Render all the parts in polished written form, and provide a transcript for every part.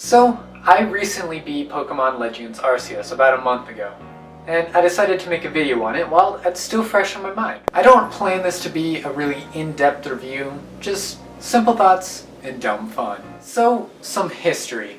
So, I recently beat Pokemon Legends Arceus about a month ago, and I decided to make a video on it while it's still fresh on my mind. I don't plan this to be a really in-depth review, just simple thoughts and dumb fun. So, some history.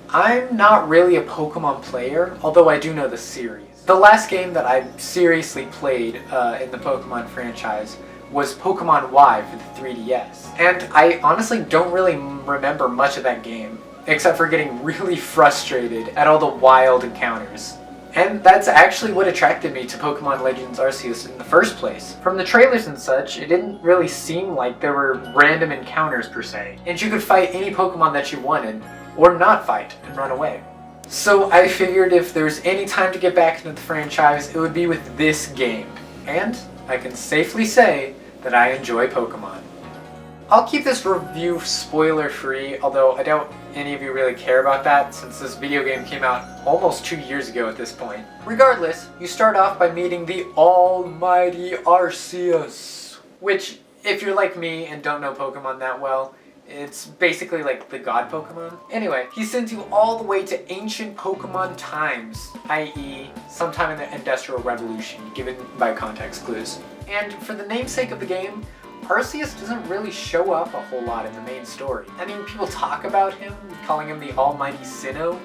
I'm not really a Pokemon player, although I do know the series. The last game that I seriously played in the Pokemon franchise was Pokemon Y for the 3DS. And I honestly don't really remember much of that game, except for getting really frustrated at all the wild encounters. And that's actually what attracted me to Pokemon Legends Arceus in the first place. From the trailers and such, it didn't really seem like there were random encounters per se, and you could fight any Pokemon that you wanted, or not fight and run away. So I figured if there's any time to get back into the franchise, it would be with this game. And I can safely say that I enjoy Pokemon. I'll keep this review spoiler-free, although I doubt any of you really care about that since this video game came out almost 2 years ago at this point. Regardless, you start off by meeting the almighty Arceus, which, if you're like me and don't know Pokemon that well, it's basically like the god Pokemon. Anyway, he sends you all the way to ancient Pokemon times, i.e. sometime in the Industrial Revolution, given by context clues. And for the namesake of the game, Arceus doesn't really show up a whole lot in the main story. I mean, people talk about him, calling him the almighty Sinnoh,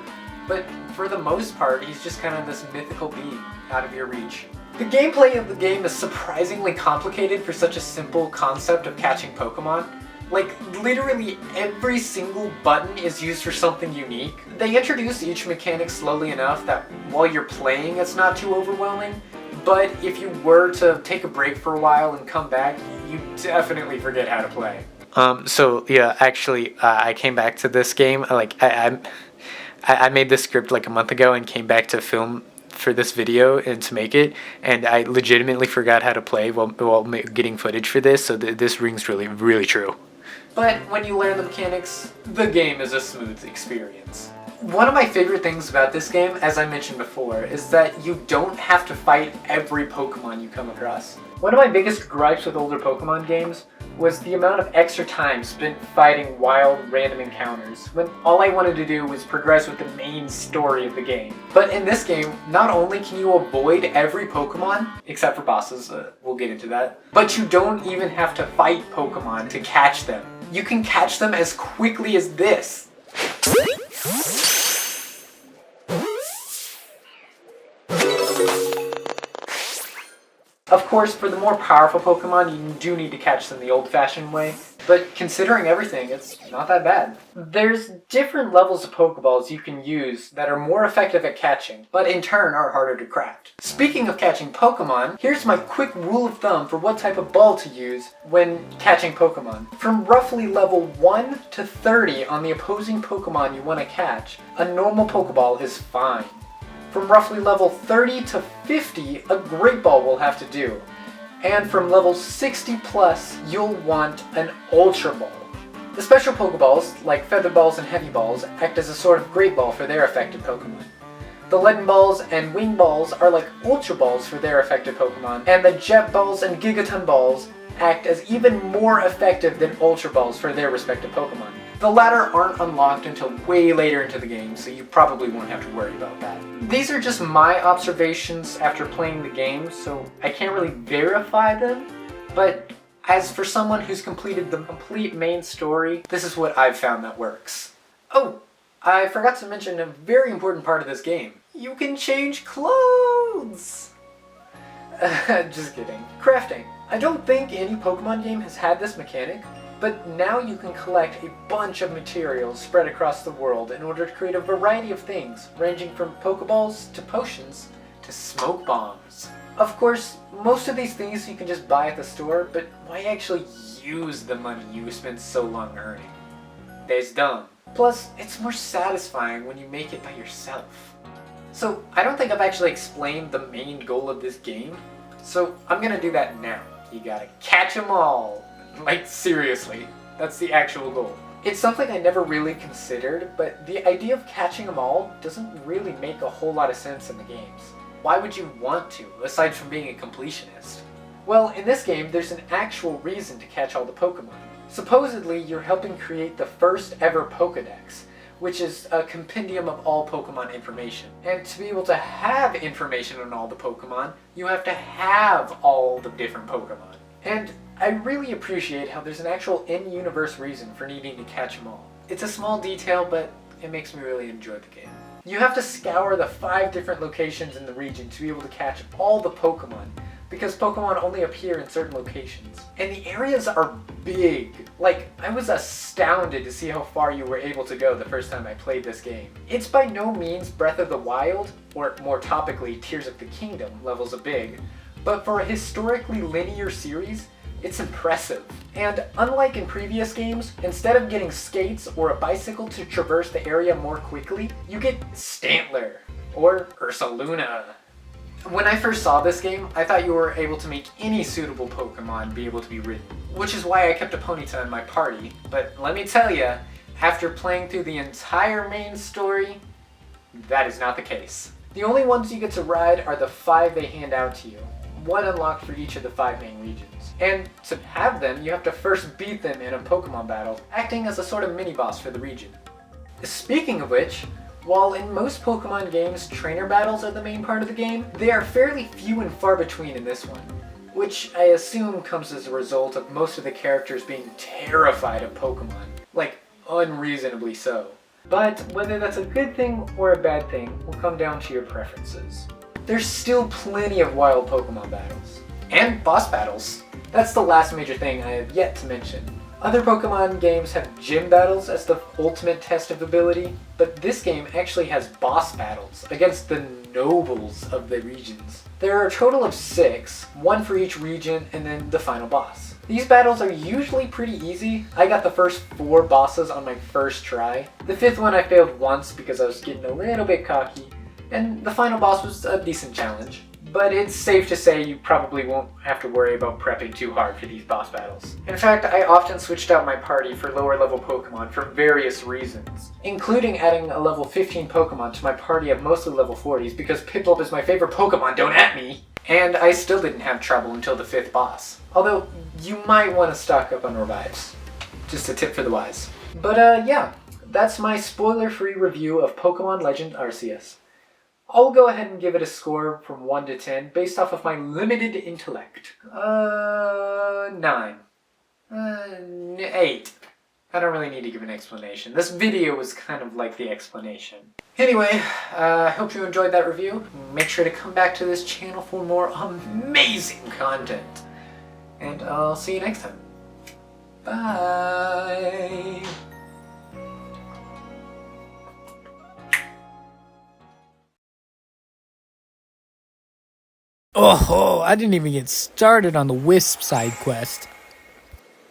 but for the most part, he's just kind of this mythical being out of your reach. The gameplay of the game is surprisingly complicated for such a simple concept of catching Pokemon. Like, literally every single button is used for something unique. They introduce each mechanic slowly enough that while you're playing, it's not too overwhelming. But if you were to take a break for a while and come back, you definitely forget how to play. I came back to this game. I made this script like a month ago and came back to film for this video and to make it, and I legitimately forgot how to play while getting footage for this, so this rings really true. But when you learn the mechanics, the game is a smooth experience. One of my favorite things about this game, as I mentioned before, is that you don't have to fight every Pokemon you come across. One of my biggest gripes with older Pokemon games was the amount of extra time spent fighting wild, random encounters, when all I wanted to do was progress with the main story of the game. But in this game, not only can you avoid every Pokemon, except for bosses, we'll get into that, but you don't even have to fight Pokemon to catch them. You can catch them as quickly as this. Of course, for the more powerful Pokemon, you do need to catch them the old-fashioned way, but considering everything, it's not that bad. There's different levels of Pokeballs you can use that are more effective at catching, but in turn are harder to craft. Speaking of catching Pokemon, here's my quick rule of thumb for what type of ball to use when catching Pokemon. From roughly level 1 to 30 on the opposing Pokemon you want to catch, a normal Pokeball is fine. From roughly level 30 to 50, a Great Ball will have to do. And from level 60 plus, you'll want an Ultra Ball. The special Pokeballs, like Feather Balls and Heavy Balls, act as a sort of Great Ball for their affected Pokemon. The Leaden Balls and Wing Balls are like Ultra Balls for their affected Pokemon, and the Jet Balls and Gigaton Balls act as even more effective than Ultra Balls for their respective Pokemon. The latter aren't unlocked until way later into the game, so you probably won't have to worry about that. These are just my observations after playing the game, so I can't really verify them, but as for someone who's completed the complete main story, this is what I've found that works. Oh, I forgot to mention a very important part of this game. You can change clothes! Just kidding. Crafting. I don't think any Pokemon game has had this mechanic, but now you can collect a bunch of materials spread across the world in order to create a variety of things, ranging from Pokeballs to potions to smoke bombs. Of course, most of these things you can just buy at the store, but why actually use the money you spent so long earning? That's dumb. Plus, it's more satisfying when you make it by yourself. So, I don't think I've actually explained the main goal of this game, so I'm gonna do that now. You gotta catch 'em all. Like, seriously, that's the actual goal. It's something I never really considered, but the idea of catching them all doesn't really make a whole lot of sense in the games. Why would you want to, aside from being a completionist? Well, in this game, there's an actual reason to catch all the Pokemon. Supposedly, you're helping create the first ever Pokédex, which is a compendium of all Pokemon information. And to be able to have information on all the Pokemon, you have to have all the different Pokemon. And I really appreciate how there's an actual in-universe reason for needing to catch them all. It's a small detail, but it makes me really enjoy the game. You have to scour the 5 different locations in the region to be able to catch all the Pokemon, because Pokemon only appear in certain locations. And the areas are big. Like, I was astounded to see how far you were able to go the first time I played this game. It's by no means Breath of the Wild, or more topically, Tears of the Kingdom levels of big, but for a historically linear series, it's impressive. And unlike in previous games, instead of getting skates or a bicycle to traverse the area more quickly, you get Stantler, or Ursaluna. When I first saw this game, I thought you were able to make any suitable Pokemon be able to be ridden, which is why I kept a Ponyta in my party, but let me tell ya, after playing through the entire main story, that is not the case. The only ones you get to ride are the 5 they hand out to you, one unlocked for each of the 5 main regions. And to have them, you have to first beat them in a Pokemon battle, acting as a sort of mini-boss for the region. Speaking of which, while in most Pokemon games trainer battles are the main part of the game, they are fairly few and far between in this one, which I assume comes as a result of most of the characters being terrified of Pokemon, like unreasonably so. But whether that's a good thing or a bad thing will come down to your preferences. There's still plenty of wild Pokemon battles. And boss battles. That's the last major thing I have yet to mention. Other Pokemon games have gym battles as the ultimate test of ability, but this game actually has boss battles against the nobles of the regions. There are a total of 6, one for each region, and then the final boss. These battles are usually pretty easy. I got the first 4 bosses on my first try. The 5th one I failed once because I was getting a little bit cocky, and the final boss was a decent challenge. But it's safe to say you probably won't have to worry about prepping too hard for these boss battles. In fact, I often switched out my party for lower level Pokemon for various reasons, including adding a level 15 Pokemon to my party of mostly level 40s because Piplup is my favorite Pokemon, don't at me! And I still didn't have trouble until the 5th boss. Although, you might want to stock up on revives. Just a tip for the wise. But yeah, that's my spoiler-free review of Pokemon Legend Arceus. I'll go ahead and give it a score from 1 to 10 based off of my limited intellect. 9. 8. I don't really need to give an explanation. This video was kind of like the explanation. Anyway, I hope you enjoyed that review. Make sure to come back to this channel for more amazing content. And I'll see you next time. Bye! Oh, I didn't even get started on the Wisp side quest.